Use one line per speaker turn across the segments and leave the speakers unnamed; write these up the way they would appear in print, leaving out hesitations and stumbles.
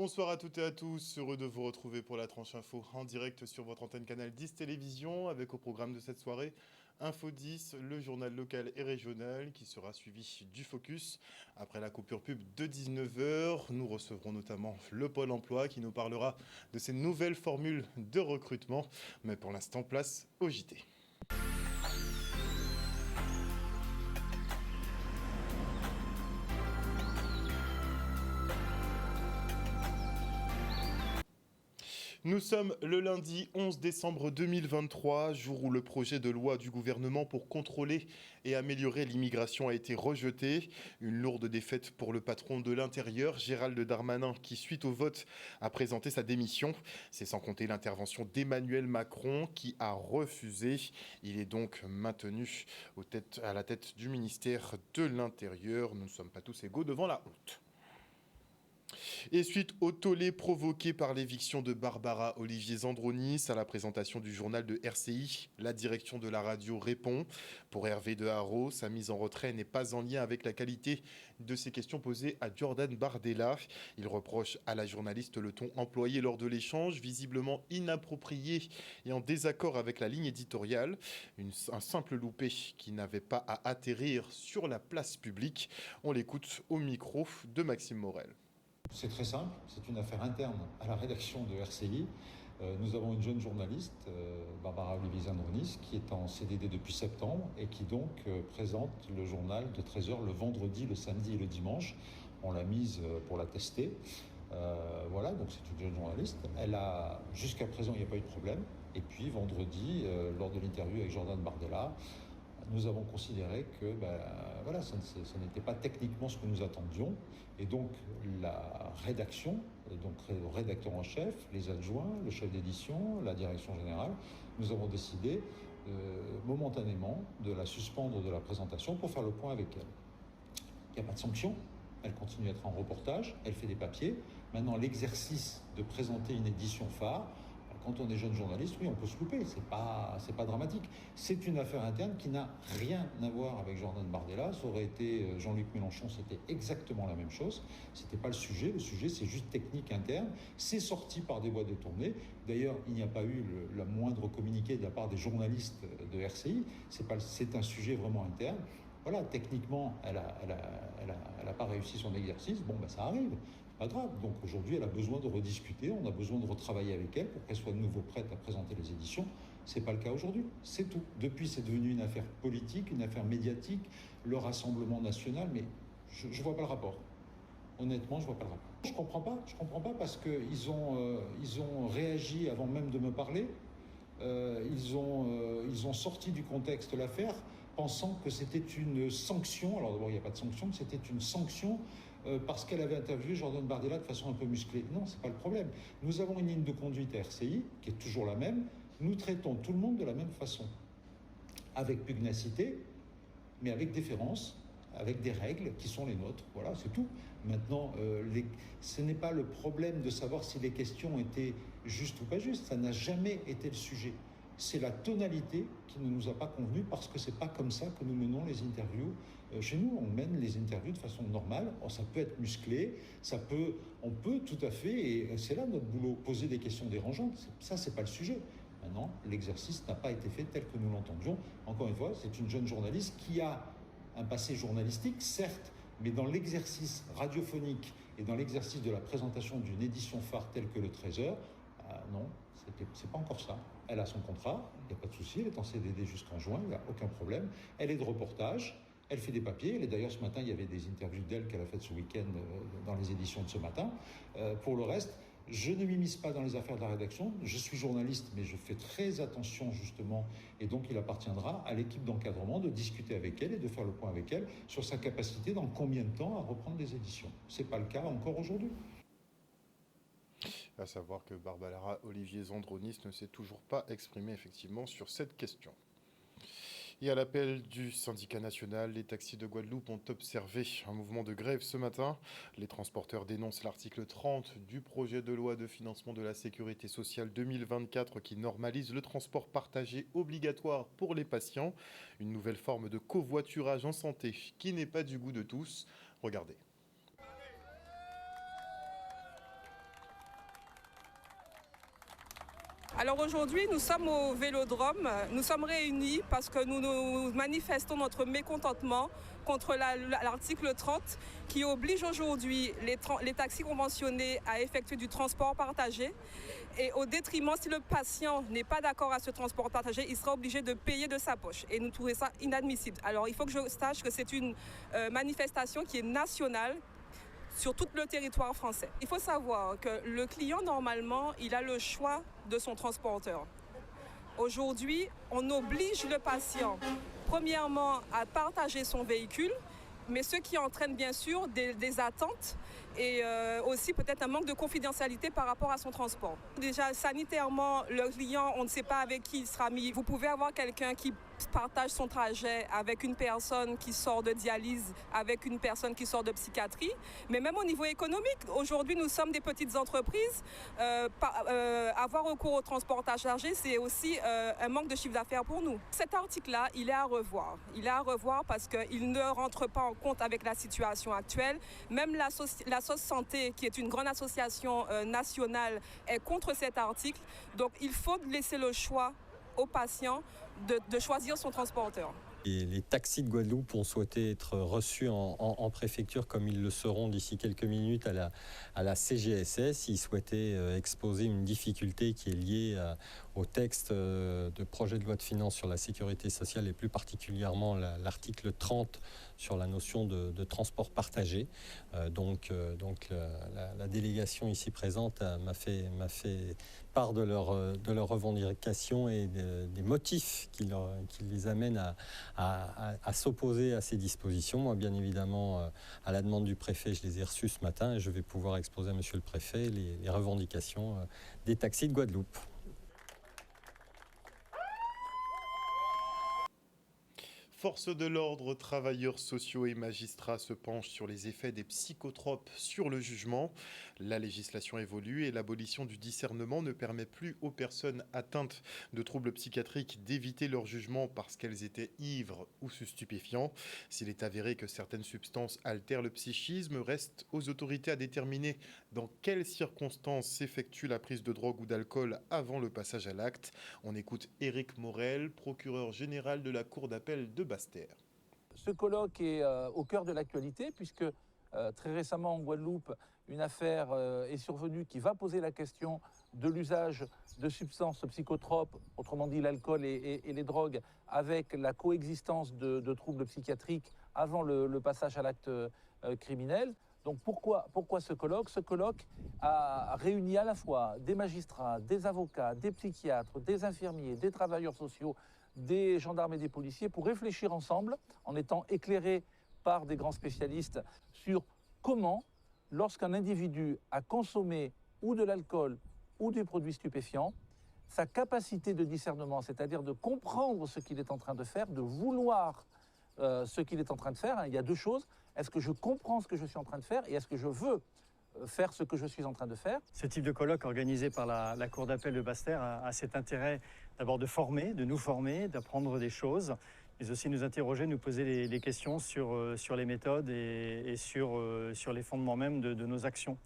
Bonsoir à toutes et à tous, heureux de vous retrouver pour la tranche info en direct sur votre antenne Canal 10 Télévision avec au programme de cette soirée Info 10, le journal local et régional qui sera suivi du Focus. Après la coupure pub de 19 heures, nous recevrons notamment le Pôle emploi qui nous parlera de ces nouvelles formules de recrutement. Mais pour l'instant, place au JT. Nous sommes le lundi 11 décembre 2023, jour où le projet de loi du gouvernement pour contrôler et améliorer l'immigration a été rejeté. Une lourde défaite pour le patron de l'Intérieur, Gérald Darmanin, qui, suite au vote, a présenté sa démission. C'est sans compter l'intervention d'Emmanuel Macron, qui a refusé. Il est donc maintenu à la tête du ministère de l'Intérieur. Nous ne sommes pas tous égaux devant la honte. Et suite au tollé provoqué par l'éviction de Barbara Olivier Zandronis à la présentation du journal de RCI, la direction de la radio répond. Pour Hervé de Haro, sa mise en retrait n'est pas en lien avec la qualité de ses questions posées à Jordan Bardella. Il reproche à la journaliste le ton employé lors de l'échange, visiblement inapproprié et en désaccord avec la ligne éditoriale. Un simple loupé qui n'avait pas à atterrir sur la place publique. On l'écoute au micro de Maxime Morel.
C'est très simple, c'est une affaire interne à la rédaction de RCI. Nous avons une jeune journaliste, Barbara Olivier Zandronis, qui est en CDD depuis septembre et qui donc présente le journal de 13h le vendredi, le samedi et le dimanche. On l'a mise pour la tester. Voilà, donc c'est une jeune journaliste. Jusqu'à présent, il n'y a pas eu de problème. Et puis vendredi, lors de l'interview avec Jordan Bardella, nous avons considéré que ça n'était pas techniquement ce que nous attendions. Et donc la rédaction, donc le rédacteur en chef, les adjoints, le chef d'édition, la direction générale, nous avons décidé momentanément de la suspendre de la présentation pour faire le point avec elle. Il n'y a pas de sanction. Elle continue à être en reportage, elle fait des papiers. Maintenant, l'exercice de présenter une édition phare, quand on est jeune journaliste, oui, on peut se louper, c'est pas dramatique. C'est une affaire interne qui n'a rien à voir avec Jordan Bardella. Ça aurait été Jean-Luc Mélenchon, c'était exactement la même chose. C'était pas le sujet c'est juste technique interne. C'est sorti par des voies détournées. D'ailleurs, il n'y a pas eu la moindre communiqué de la part des journalistes de RCI. C'est un sujet vraiment interne. Voilà, techniquement, elle a pas réussi son exercice. Ça arrive, pas grave. Donc aujourd'hui, elle a besoin de rediscuter, on a besoin de retravailler avec elle pour qu'elle soit de nouveau prête à présenter les éditions. C'est pas le cas aujourd'hui, c'est tout. Depuis, c'est devenu une affaire politique, une affaire médiatique, le Rassemblement national, mais je vois pas le rapport. Honnêtement, je vois pas le rapport. Je comprends pas parce qu'ils ont réagi avant même de me parler. Ils ont sorti du contexte l'affaire pensant que c'était une sanction. Alors d'abord, il n'y a pas de sanction, que c'était une sanction parce qu'elle avait interviewé Jordan Bardella de façon un peu musclée. Non, c'est pas le problème. Nous avons une ligne de conduite à RCI qui est toujours la même. Nous traitons tout le monde de la même façon, avec pugnacité, mais avec déférence, avec des règles qui sont les nôtres. Voilà, c'est tout. Maintenant, ce n'est pas le problème de savoir si les questions étaient justes ou pas justes. Ça n'a jamais été le sujet. C'est la tonalité qui ne nous a pas convenu parce que c'est pas comme ça que nous menons les interviews. Chez nous, on mène les interviews de façon normale. Ça peut être musclé, on peut tout à fait, et c'est là notre boulot, poser des questions dérangeantes. Ça, c'est pas le sujet. Maintenant, l'exercice n'a pas été fait tel que nous l'entendions. Encore une fois, c'est une jeune journaliste qui a un passé journalistique, certes, mais dans l'exercice radiophonique et dans l'exercice de la présentation d'une édition phare telle que le 13h, non, c'est pas encore ça. Elle a son contrat, il n'y a pas de souci, elle est en CDD jusqu'en juin, il n'y a aucun problème. Elle est de reportage, elle fait des papiers. Et d'ailleurs, ce matin, il y avait des interviews d'elle qu'elle a faites ce week-end dans les éditions de ce matin. Pour le reste, je ne m'immisce pas dans les affaires de la rédaction. Je suis journaliste, mais je fais très attention, justement. Et donc, il appartiendra à l'équipe d'encadrement de discuter avec elle et de faire le point avec elle sur sa capacité, dans combien de temps, à reprendre les éditions. Ce n'est pas le cas encore aujourd'hui.
À savoir que Barbara Olivier Zandronis ne s'est toujours pas exprimé effectivement sur cette question. Et à l'appel du syndicat national, les taxis de Guadeloupe ont observé un mouvement de grève ce matin. Les transporteurs dénoncent l'article 30 du projet de loi de financement de la sécurité sociale 2024 qui normalise le transport partagé obligatoire pour les patients. Une nouvelle forme de covoiturage en santé qui n'est pas du goût de tous. Regardez.
Alors aujourd'hui, nous sommes au Vélodrome. Nous sommes réunis parce que nous manifestons notre mécontentement contre l'article 30 qui oblige aujourd'hui les taxis conventionnés à effectuer du transport partagé. Et au détriment, si le patient n'est pas d'accord à ce transport partagé, il sera obligé de payer de sa poche. Et nous trouvons ça inadmissible. Alors il faut que je sache que c'est une manifestation qui est nationale, sur tout le territoire français. Il faut savoir que le client, normalement, il a le choix de son transporteur. Aujourd'hui, on oblige le patient, premièrement, à partager son véhicule, mais ce qui entraîne bien sûr des attentes et aussi peut-être un manque de confidentialité par rapport à son transport. Déjà, sanitairement, le client, on ne sait pas avec qui il sera mis. Vous pouvez avoir quelqu'un qui partage son trajet avec une personne qui sort de dialyse, avec une personne qui sort de psychiatrie. Mais même au niveau économique, aujourd'hui, nous sommes des petites entreprises. Avoir recours au transport partagé, c'est aussi un manque de chiffre d'affaires pour nous. Cet article-là, il est à revoir. Il est à revoir parce qu'il ne rentre pas en compte avec la situation actuelle. Même la SOS Santé, qui est une grande association nationale, est contre cet article. Donc, il faut laisser le choix aux patients de choisir son transporteur.
Et les taxis de Guadeloupe ont souhaité être reçus en préfecture comme ils le seront d'ici quelques minutes à la CGSS. Ils souhaitaient exposer une difficulté qui est liée au texte de projet de loi de finances sur la sécurité sociale et plus particulièrement l'article 30 sur la notion de transport partagé. Donc la délégation ici présente m'a fait part de leurs revendications et des motifs qui les amènent à s'opposer à ces dispositions. Moi, bien évidemment, à la demande du préfet, je les ai reçus ce matin et je vais pouvoir exposer à monsieur le préfet les revendications des taxis de Guadeloupe.
Forces de l'ordre, travailleurs sociaux et magistrats se penchent sur les effets des psychotropes sur le jugement. La législation évolue et l'abolition du discernement ne permet plus aux personnes atteintes de troubles psychiatriques d'éviter leur jugement parce qu'elles étaient ivres ou sous stupéfiants. S'il est avéré que certaines substances altèrent le psychisme, reste aux autorités à déterminer dans quelles circonstances s'effectue la prise de drogue ou d'alcool avant le passage à l'acte. On écoute Éric Morel, procureur général de la Cour d'appel de Basse-Terre.
Ce colloque est au cœur de l'actualité puisque très récemment en Guadeloupe, une affaire est survenue qui va poser la question de l'usage de substances psychotropes, autrement dit l'alcool et les drogues, avec la coexistence de troubles psychiatriques avant le passage à l'acte criminel. Donc pourquoi ce colloque ? Ce colloque a réuni à la fois des magistrats, des avocats, des psychiatres, des infirmiers, des travailleurs sociaux, des gendarmes et des policiers pour réfléchir ensemble, en étant éclairés par des grands spécialistes, sur comment, lorsqu'un individu a consommé ou de l'alcool ou des produits stupéfiants, sa capacité de discernement, c'est-à-dire de comprendre ce qu'il est en train de faire, de vouloir ce qu'il est en train de faire, il y a deux choses. Est-ce que je comprends ce que je suis en train de faire et est-ce que je veux faire ce que je suis en train de faire.
Ce type de colloque organisé par la Cour d'appel de Basse-Terre a cet intérêt d'abord de former, de nous former, d'apprendre des choses, mais aussi nous interroger, nous poser des questions sur les méthodes et sur les fondements même de nos actions.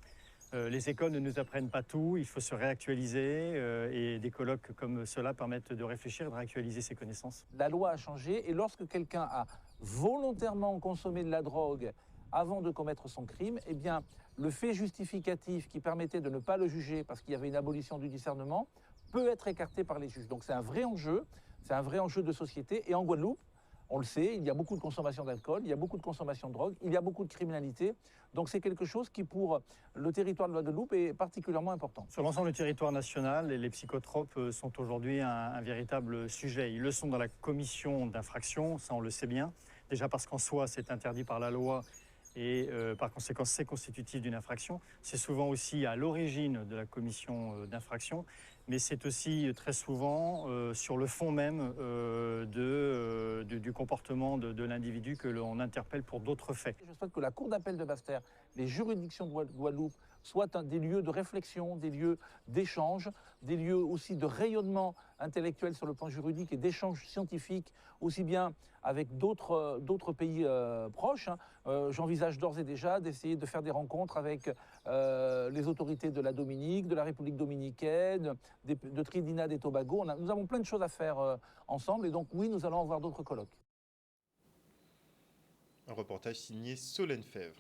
Les écoles ne nous apprennent pas tout, il faut se réactualiser et des colloques comme cela permettent de réfléchir et de réactualiser ses connaissances.
La loi a changé et lorsque quelqu'un a volontairement consommé de la drogue avant de commettre son crime, eh bien, le fait justificatif qui permettait de ne pas le juger parce qu'il y avait une abolition du discernement peut être écarté par les juges. Donc c'est un vrai enjeu de société. Et en Guadeloupe, on le sait, il y a beaucoup de consommation d'alcool, il y a beaucoup de consommation de drogue, il y a beaucoup de criminalité. Donc c'est quelque chose qui, pour le territoire de la Guadeloupe, est particulièrement important.
Sur l'ensemble du territoire national, les psychotropes sont aujourd'hui un véritable sujet. Ils le sont dans la commission d'infraction, ça on le sait bien. Déjà parce qu'en soi, c'est interdit par la loi et par conséquent, c'est constitutif d'une infraction. C'est souvent aussi à l'origine de la commission d'infraction, mais c'est aussi très souvent sur le fond même du comportement de l'individu que l'on interpelle pour d'autres faits.
Je souhaite que la Cour d'appel de Basse-Terre, les juridictions de Guadeloupe, soient des lieux de réflexion, des lieux d'échange, des lieux aussi de rayonnement intellectuel sur le plan juridique et d'échange scientifique, aussi bien avec d'autres pays proches. J'envisage d'ores et déjà d'essayer de faire des rencontres avec les autorités de la Dominique, de la République dominicaine, de Trinidad et Tobago. Nous avons plein de choses à faire ensemble et donc oui, nous allons avoir d'autres colloques.
Un reportage signé Solène Fèvre.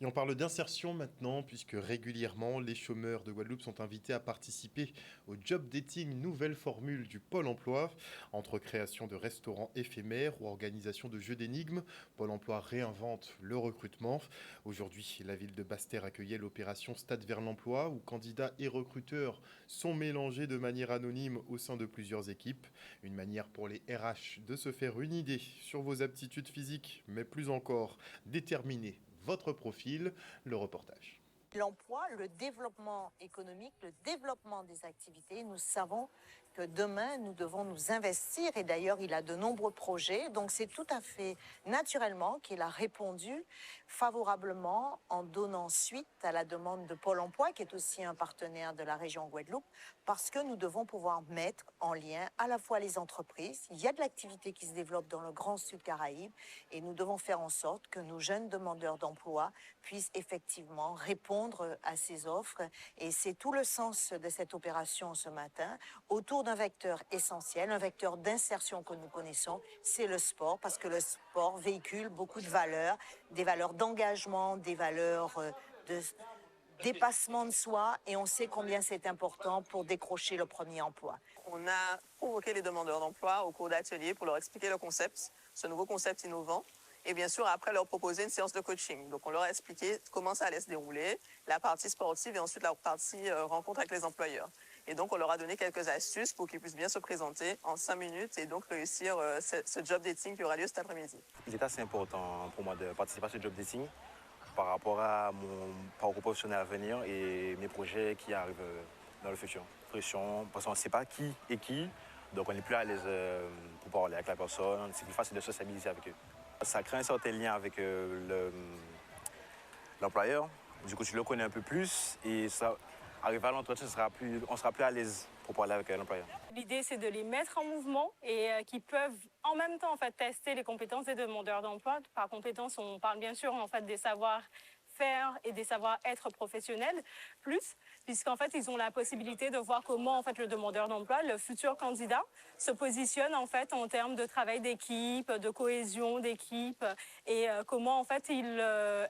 Et on parle d'insertion maintenant, puisque régulièrement, les chômeurs de Guadeloupe sont invités à participer au job dating, nouvelle formule du Pôle emploi. Entre création de restaurants éphémères ou organisation de jeux d'énigmes, Pôle emploi réinvente le recrutement. Aujourd'hui, la ville de Basse-Terre accueillait l'opération Stade vers l'emploi, où candidats et recruteurs sont mélangés de manière anonyme au sein de plusieurs équipes. Une manière pour les RH de se faire une idée sur vos aptitudes physiques, mais plus encore, déterminer votre profil, le reportage.
L'emploi, le développement économique, le développement des activités, nous savons que demain, nous devons nous investir. Et d'ailleurs, il a de nombreux projets. Donc, c'est tout à fait naturellement qu'il a répondu favorablement en donnant suite à la demande de Pôle emploi, qui est aussi un partenaire de la région Guadeloupe, parce que nous devons pouvoir mettre en lien à la fois les entreprises. Il y a de l'activité qui se développe dans le Grand Sud Caraïbe et nous devons faire en sorte que nos jeunes demandeurs d'emploi puissent effectivement répondre à ces offres. Et c'est tout le sens de cette opération ce matin, autour d'un vecteur essentiel, un vecteur d'insertion que nous connaissons, c'est le sport, parce que le sport véhicule beaucoup de valeurs, des valeurs d'engagement, des valeurs de dépassement de soi, et on sait combien c'est important pour décrocher le premier emploi.
On a convoqué les demandeurs d'emploi au cours d'ateliers pour leur expliquer le concept, ce nouveau concept innovant, et bien sûr après leur proposer une séance de coaching. Donc on leur a expliqué comment ça allait se dérouler, la partie sportive et ensuite la partie rencontre avec les employeurs. Et donc, on leur a donné quelques astuces pour qu'ils puissent bien se présenter en 5 minutes et donc réussir ce job dating qui aura lieu cet après-midi.
Il est assez important pour moi de participer à ce job dating par rapport à mon parcours professionnel à venir et mes projets qui arrivent dans le futur. Pression, parce qu'on ne sait pas qui est qui, donc on est plus à l'aise pour parler avec la personne, c'est plus facile de sociabiliser avec eux. Ça crée un certain lien avec l'employeur, du coup tu le connais un peu plus et ça... Arrivé à l'entretien, on sera plus à l'aise pour parler avec l'employeur.
L'idée, c'est de les mettre en mouvement et qui peuvent en même temps en fait, tester les compétences des demandeurs d'emploi. Par compétences, on parle bien sûr en fait, des savoir-faire et des savoir-être professionnels, puisqu'en fait, ils ont la possibilité de voir comment en fait, le demandeur d'emploi, le futur candidat, se positionne en, fait, en termes de travail d'équipe, de cohésion d'équipe et comment en fait, il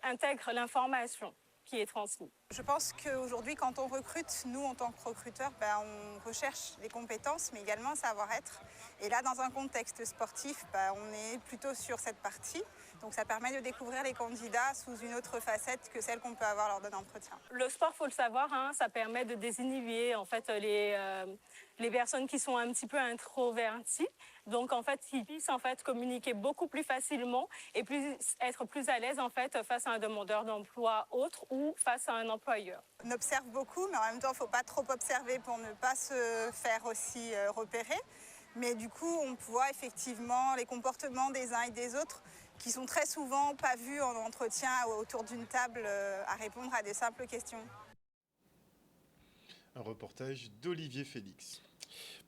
intègre l'information qui est transmis.
Je pense qu'aujourd'hui, quand on recrute, nous, en tant que recruteurs, on recherche les compétences, mais également le savoir-être. Et là, dans un contexte sportif, on est plutôt sur cette partie. Donc ça permet de découvrir les candidats sous une autre facette que celle qu'on peut avoir lors d'un entretien.
Le sport, il faut le savoir, ça permet de désinhiber en fait, les personnes qui sont un petit peu introverties. Donc en fait, ils puissent en fait, communiquer beaucoup plus facilement et être plus à l'aise en fait, face à un demandeur d'emploi autre ou face à un employeur.
On observe beaucoup, mais en même temps, il ne faut pas trop observer pour ne pas se faire aussi repérer. Mais du coup, on voit effectivement les comportements des uns et des autres qui sont très souvent pas vus en entretien autour d'une table à répondre à des simples questions.
Un reportage d'Olivier Félix.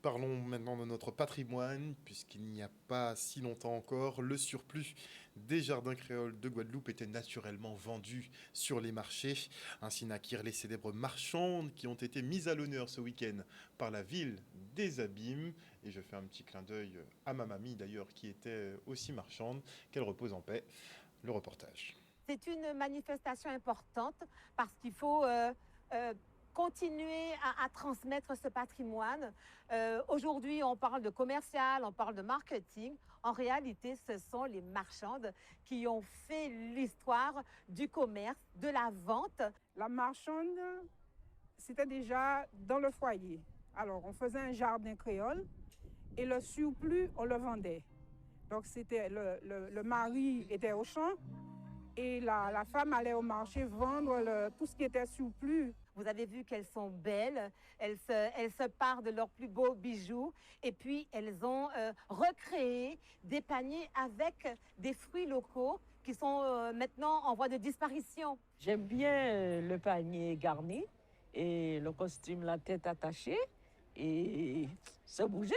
Parlons maintenant de notre patrimoine, puisqu'il n'y a pas si longtemps encore, le surplus des jardins créoles de Guadeloupe était naturellement vendu sur les marchés. Ainsi naquirent les célèbres marchandes qui ont été mises à l'honneur ce week-end par la ville des Abîmes. Et je fais un petit clin d'œil à ma mamie d'ailleurs qui était aussi marchande. Qu'elle repose en paix. Le reportage.
C'est une manifestation importante parce qu'il faut continuer à transmettre ce patrimoine. Aujourd'hui, on parle de commercial, on parle de marketing. En réalité, ce sont les marchandes qui ont fait l'histoire du commerce, de la vente.
La marchande, c'était déjà dans le foyer. Alors, on faisait un jardin créole et le surplus, on le vendait. Donc, c'était le mari était au champ et la femme allait au marché vendre tout ce qui était surplus.
Vous avez vu qu'elles sont belles, elles se parent de leurs plus beaux bijoux et puis elles ont recréé des paniers avec des fruits locaux qui sont maintenant en voie de disparition.
J'aime bien le panier garni et le costume, la tête attachée et se bouger.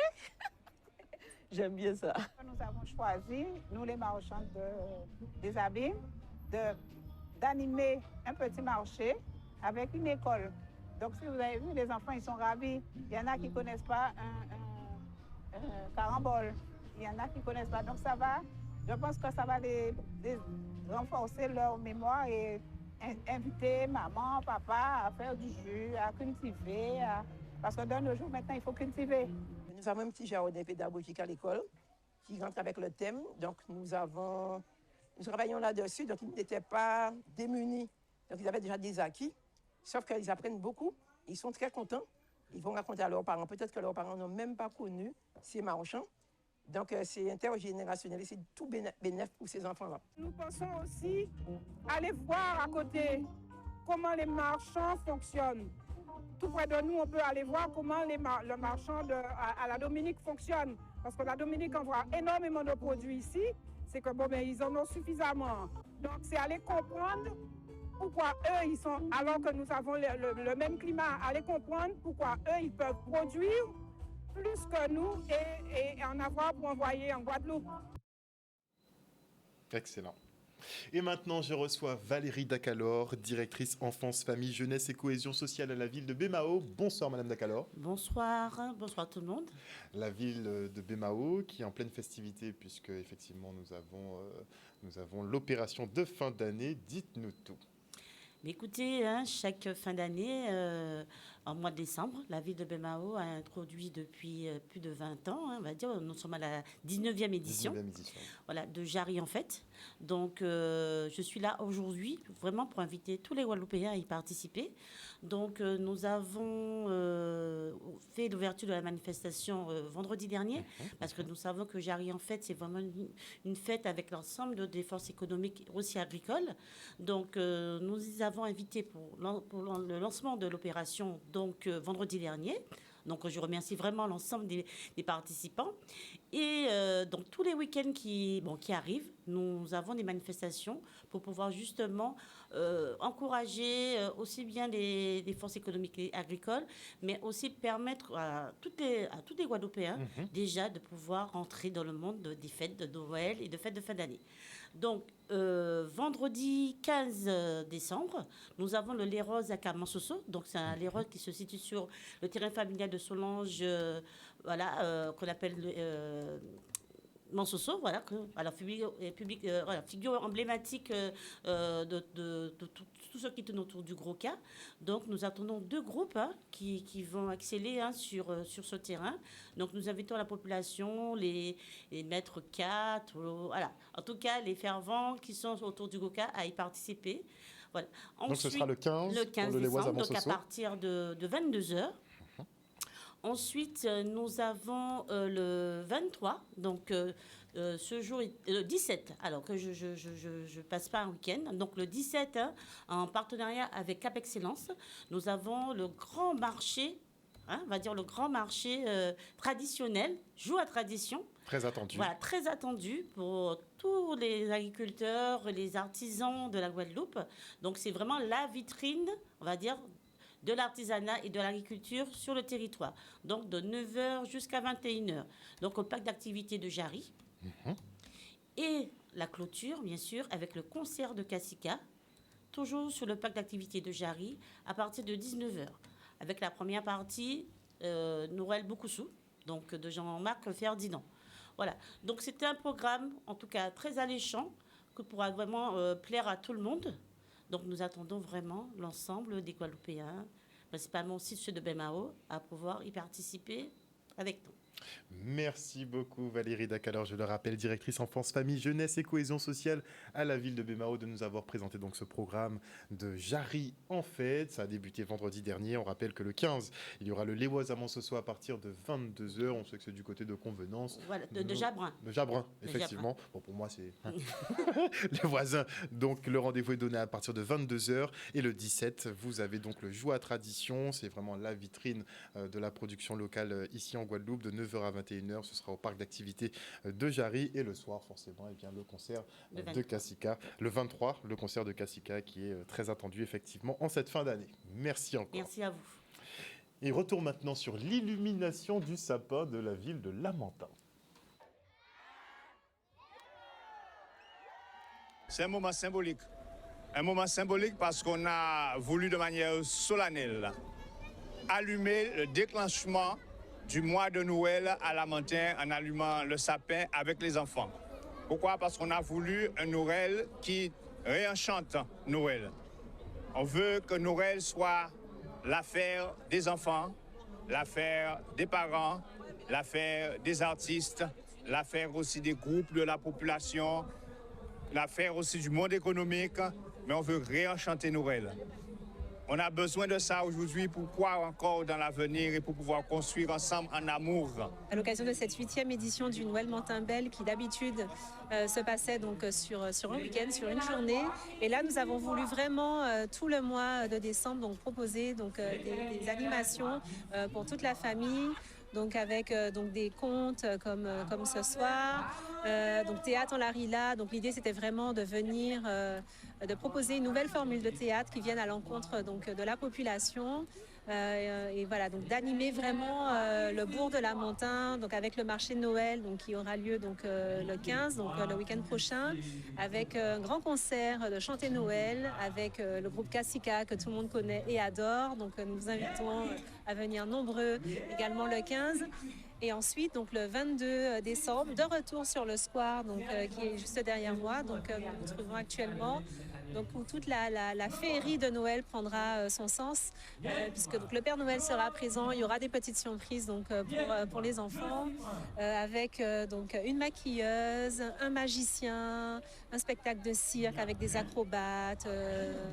J'aime bien ça.
Nous avons choisi, nous les marchands des habits, d'animer un petit marché avec une école. Donc si vous avez vu, les enfants, ils sont ravis. Il y en a qui ne connaissent pas un carambole. Il y en a qui ne connaissent pas. Donc ça va, je pense que ça va les renforcer leur mémoire et inviter maman, papa à faire du jus, à cultiver. Parce que dans nos jours, maintenant, il faut cultiver.
Nous avons un petit jardin pédagogique à l'école qui rentre avec le thème. Donc nous travaillons là-dessus, donc ils n'étaient pas démunis. Donc ils avaient déjà des acquis, sauf qu'ils apprennent beaucoup. Ils sont très contents. Ils vont raconter à leurs parents. Peut-être que leurs parents n'ont même pas connu ces marchands. Donc c'est intergénérationnel et c'est tout bénéfique pour ces enfants-là.
Nous pensons aussi aller voir à côté comment les marchands fonctionnent. Tout près de nous, on peut aller voir comment le marchand à la Dominique fonctionne. Parce que la Dominique envoie énormément de produits ici. C'est que ils en ont suffisamment. Donc c'est aller comprendre pourquoi eux, ils sont, alors que nous avons le même climat, aller comprendre pourquoi eux, ils peuvent produire plus que nous et en avoir pour envoyer en Guadeloupe.
Excellent. Et maintenant, je reçois Valérie Dacalor, directrice enfance, famille, jeunesse et cohésion sociale à la ville de Bémao. Bonsoir Madame Dacalor.
Bonsoir tout le monde.
La ville de Bémao qui est en pleine festivité puisque effectivement nous avons l'opération de fin d'année. Dites-nous tout.
Mais écoutez, chaque fin d'année, en mois de décembre, la ville de Bémao a introduit depuis plus de 20 ans, on va dire, nous sommes à la 19e édition, voilà, de Jarry en fête. Donc, je suis là aujourd'hui vraiment pour inviter tous les Guadeloupéens à y participer. Donc, nous avons fait l'ouverture de la manifestation vendredi dernier, parce que nous savons que Jarry en fête, c'est vraiment une fête avec l'ensemble des forces économiques aussi agricoles. Donc, nous y avons invité pour le lancement de l'opération donc vendredi dernier. Donc je remercie vraiment l'ensemble des participants. Et donc tous les week-ends qui arrivent, nous avons des manifestations pour pouvoir justement encourager aussi bien les forces économiques et agricoles, mais aussi permettre à tous les Guadeloupéens déjà de pouvoir rentrer dans le monde des fêtes de Noël et de fêtes de fin d'année. Donc, vendredi 15 décembre, nous avons le lait rose à Camansoso. Donc, c'est un lait rose qui se situe sur le terrain familial de Solange, qu'on appelle Mansoso, voilà, figure emblématique de tout ce qui tourne autour du Gros Cas. Donc, nous attendons 2 groupes qui vont exceller sur ce terrain. Donc, nous invitons la population, les maîtres 4, voilà. En tout cas, les fervents qui sont autour du Gros Cas à y participer. Voilà. Ensuite,
donc, ce sera le 15
pour le décembre, donc à partir de 22h. Ensuite, nous avons le 23, donc ce jour est le 17, alors que je passe pas un week-end. Donc le 17, en partenariat avec Cap Excellence, nous avons le grand marché, on va dire le grand marché traditionnel, joue à tradition.
Très attendu.
Voilà, très attendu pour tous les agriculteurs, les artisans de la Guadeloupe. Donc c'est vraiment la vitrine, on va dire, de l'artisanat et de l'agriculture sur le territoire. Donc, de 9h jusqu'à 21h. Donc, au parc d'activités de Jarry. Et la clôture, bien sûr, avec le concert de Kassika, toujours sur le parc d'activités de Jarry, à partir de 19h. Avec la première partie, Noël Boukoussou, donc de Jean-Marc Ferdinand. Voilà. Donc, c'était un programme, en tout cas, très alléchant, qui pourra vraiment plaire à tout le monde. Donc, nous attendons vraiment l'ensemble des Guadeloupéens, principalement aussi ceux de Bémao, à pouvoir y participer avec nous.
Merci beaucoup Valérie Dacalor, je le rappelle, directrice enfance, famille, jeunesse et cohésion sociale à la ville de Bemao, de nous avoir présenté donc ce programme de Jarry en fête. Ça a débuté vendredi dernier. On rappelle que le 15, il y aura le Léoise à Montsoso à partir de 22h. On sait que c'est du côté de Convenance.
Voilà, de Jabrin.
De Jabrin, effectivement. Bon, pour moi, c'est les voisins. Donc le rendez-vous est donné à partir de 22h. Et le 17, vous avez donc le Joie Tradition. C'est vraiment la vitrine de la production locale ici en Guadeloupe, de 9h à 21h. Ce sera au parc d'activités de Jarry. Et le soir, forcément, eh bien, le concert de Kassika. Le 23, le concert de Kassika qui est très attendu effectivement en cette fin d'année. Merci encore.
Merci à vous.
Et retour maintenant sur l'illumination du sapin de la ville de Lamentin.
C'est un moment symbolique. Un moment symbolique parce qu'on a voulu de manière solennelle allumer le déclenchement du mois de Noël à Lamentin en allumant le sapin avec les enfants. Pourquoi? Parce qu'on a voulu un Noël qui réenchante Noël. On veut que Noël soit l'affaire des enfants, l'affaire des parents, l'affaire des artistes, l'affaire aussi des groupes de la population, l'affaire aussi du monde économique, mais on veut réenchanter Noël. On a besoin de ça aujourd'hui pour croire encore dans l'avenir et pour pouvoir construire ensemble en amour.
À l'occasion de cette 8e édition du Noël Mentin-Belle qui d'habitude se passait donc sur un week-end, sur une journée. Et là, nous avons voulu vraiment tout le mois de décembre donc, proposer donc, des animations pour toute la famille. Donc avec donc des contes comme ce soir, donc théâtre en Larila. Donc l'idée c'était vraiment de venir, de proposer une nouvelle formule de théâtre qui vienne à l'encontre donc de la population. Et voilà, donc d'animer vraiment le bourg de Lamentin, donc avec le marché de Noël, donc qui aura lieu donc le 15, donc le week-end prochain, avec un grand concert de chanter Noël avec le groupe Kassika que tout le monde connaît et adore. Donc nous vous invitons à venir nombreux également le 15. Et ensuite, donc le 22 décembre, de retour sur le square, donc qui est juste derrière moi, donc nous nous trouvons actuellement. Donc où toute la féerie de Noël prendra son sens, puisque donc, le Père Noël sera présent. Il y aura des petites surprises donc, pour les enfants, avec donc, une maquilleuse, un magicien, un spectacle de cirque avec des acrobates,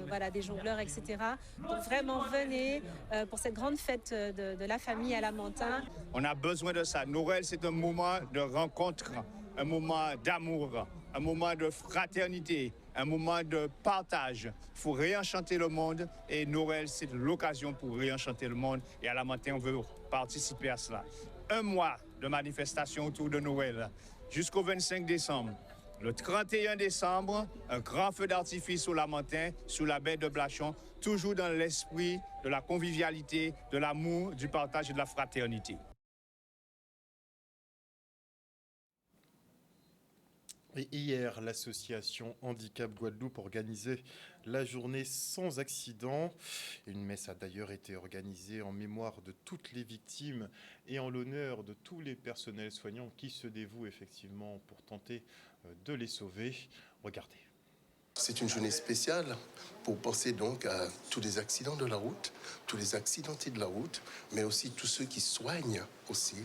voilà, des jongleurs, etc. Donc vraiment, venez pour cette grande fête de la famille à Lamentin.
On a besoin de ça. Noël, c'est un moment de rencontre, un moment d'amour, un moment de fraternité, un moment de partage. Il faut réenchanter le monde et Noël, c'est l'occasion pour réenchanter le monde. Et à Lamentin, on veut participer à cela. Un mois de manifestation autour de Noël jusqu'au 25 décembre. Le 31 décembre, un grand feu d'artifice au Lamentin, sous la baie de Blachon, toujours dans l'esprit de la convivialité, de l'amour, du partage et de la fraternité.
Et hier, l'association Handicap Guadeloupe organisait la journée sans accident. Une messe a d'ailleurs été organisée en mémoire de toutes les victimes et en l'honneur de tous les personnels soignants qui se dévouent effectivement pour tenter de les sauver. Regardez.
C'est une journée spéciale pour penser donc à tous les accidents de la route, tous les accidentés de la route, mais aussi tous ceux qui soignent aussi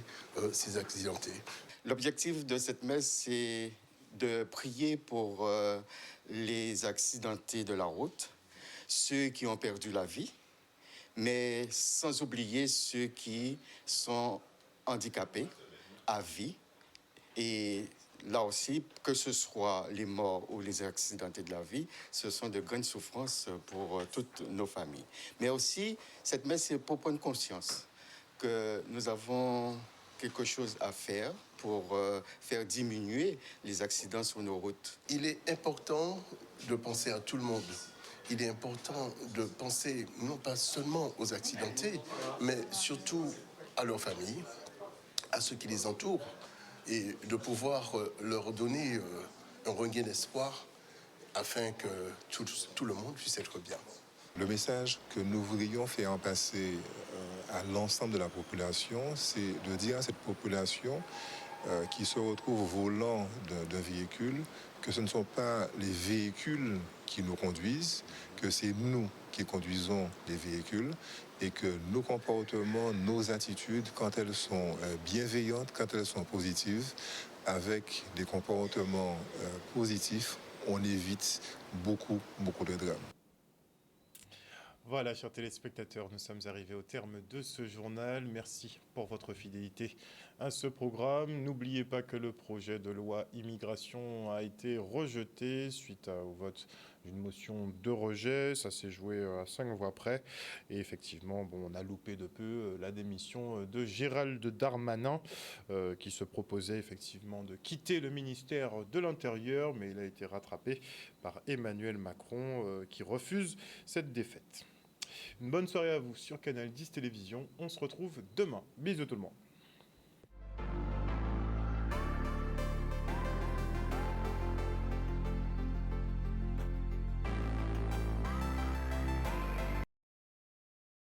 ces accidentés.
L'objectif de cette messe, c'est de prier pour les accidentés de la route, ceux qui ont perdu la vie, mais sans oublier ceux qui sont handicapés à vie. Et là aussi, que ce soit les morts ou les accidentés de la vie, ce sont de grandes souffrances pour toutes nos familles. Mais aussi, cette messe, c'est pour prendre conscience que nous avons quelque chose à faire pour faire diminuer les accidents sur nos routes.
Il est important de penser à tout le monde. Il est important de penser non pas seulement aux accidentés, mais surtout à leurs familles, à ceux qui les entourent, et de pouvoir leur donner un regain d'espoir afin que tout le monde puisse être bien.
Le message que nous voudrions faire passer à l'ensemble de la population, c'est de dire à cette population qui se retrouvent au volant d'un véhicule, que ce ne sont pas les véhicules qui nous conduisent, que c'est nous qui conduisons les véhicules et que nos comportements, nos attitudes, quand elles sont bienveillantes, quand elles sont positives, avec des comportements positifs, on évite beaucoup de drames.
Voilà, chers téléspectateurs, nous sommes arrivés au terme de ce journal. Merci pour votre fidélité à ce programme. N'oubliez pas que le projet de loi immigration a été rejeté suite au vote d'une motion de rejet. Ça s'est joué à 5 voix près. Et effectivement, on a loupé de peu la démission de Gérald Darmanin, qui se proposait effectivement de quitter le ministère de l'Intérieur, mais il a été rattrapé par Emmanuel Macron, qui refuse cette défaite. Une bonne soirée à vous sur Canal 10 Télévision. On se retrouve demain. Bisous tout le monde.